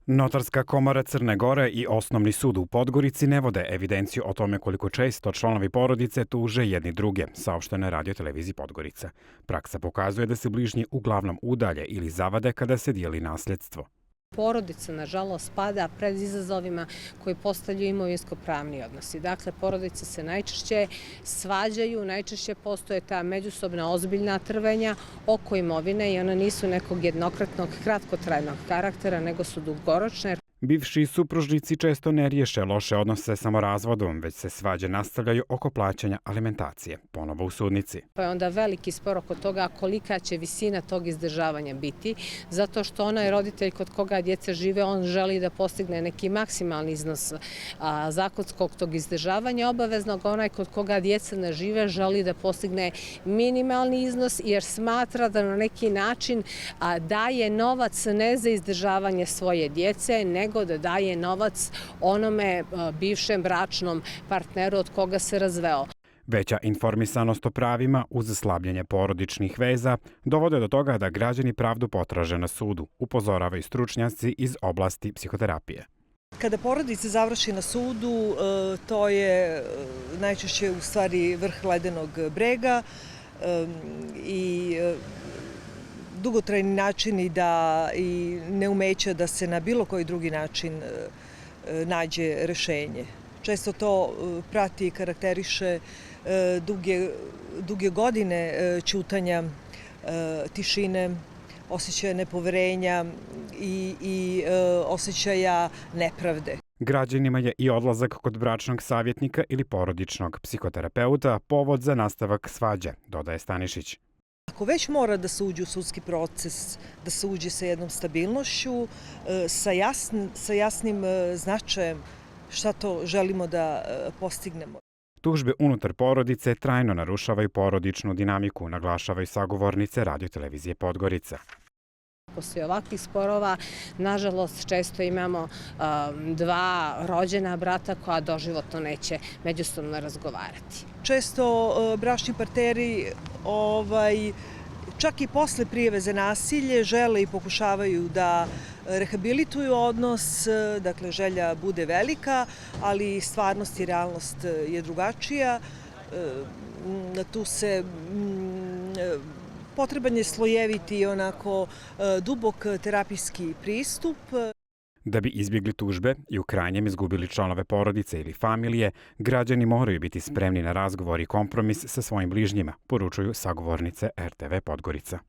Notarska komora Crne Gore i Osnovni sud u Podgorici ne vode evidenciju o tome koliko često članovi porodice tuže jedni druge, saopšteno je Radio televiziji Podgorica. Praksa pokazuje da se bližnji uglavnom udalje ili zavade kada se dijeli nasljedstvo. Porodica, nažalost, pada pred izazovima koji postavljaju imovinsko-pravni odnosi. Dakle, porodice se najčešće svađaju, najčešće postoje ta međusobna ozbiljna trvenja oko imovine i ona nisu nekog jednokratnog, kratkotrajnog karaktera, nego su dugoročne. Bivši supružnici često ne riješe loše odnose samo razvodom, već se svađe nastavljaju oko plaćanja alimentacije, ponovo u sudnici. Pa je onda veliki spor oko toga kolika će visina tog izdržavanja biti, zato što onaj roditelj kod koga djeca žive, on želi da postigne neki maksimalni iznos zakonskog tog izdržavanja obaveznog, onaj kod koga djeca ne žive želi da postigne minimalni iznos jer smatra da na neki način daje novac ne za izdržavanje svoje djece, nego da daje novac onome bivšem bračnom partneru od koga se razveo. Veća informisanost o pravima uz slabljenje porodičnih veza dovode do toga da građani pravdu potraže na sudu, upozoravaju stručnjaci iz oblasti psihoterapije. Kada porodica završi na sudu, to je najčešće u stvari vrh ledenog brega i dugotrajni načini i neumeća da se na bilo koji drugi način nađe rešenje. Često to prati i karakteriše duge godine ćutanja, tišine, osjećaja nepoverenja i osjećaja nepravde. Građanima je i odlazak kod bračnog savjetnika ili porodičnog psihoterapeuta povod za nastavak svađe, dodaje Stanišić. Ako već mora da se uđe u sudski proces, da se uđe sa jednom stabilnošću, sa jasnim značajem šta to želimo da postignemo. Tužbe unutar porodice trajno narušavaju porodičnu dinamiku, naglašavaju sagovornice Radio televizije Podgorica. Poslije ovakvih sporova, nažalost, često imamo dva rođena brata koja doživotno neće međusobno razgovarati. Često bračni partneri čak i posle prijave za nasilje žele i pokušavaju da rehabilituju odnos, dakle želja bude velika, ali stvarnost i realnost je drugačija. Tu se potreban je slojeviti onako dubok terapijski pristup. Da bi izbjegli tužbe i u krajnjem izgubili članove porodice ili familije, građani moraju biti spremni na razgovor i kompromis sa svojim bližnjima, poručuju sagovornice RTV Podgorica.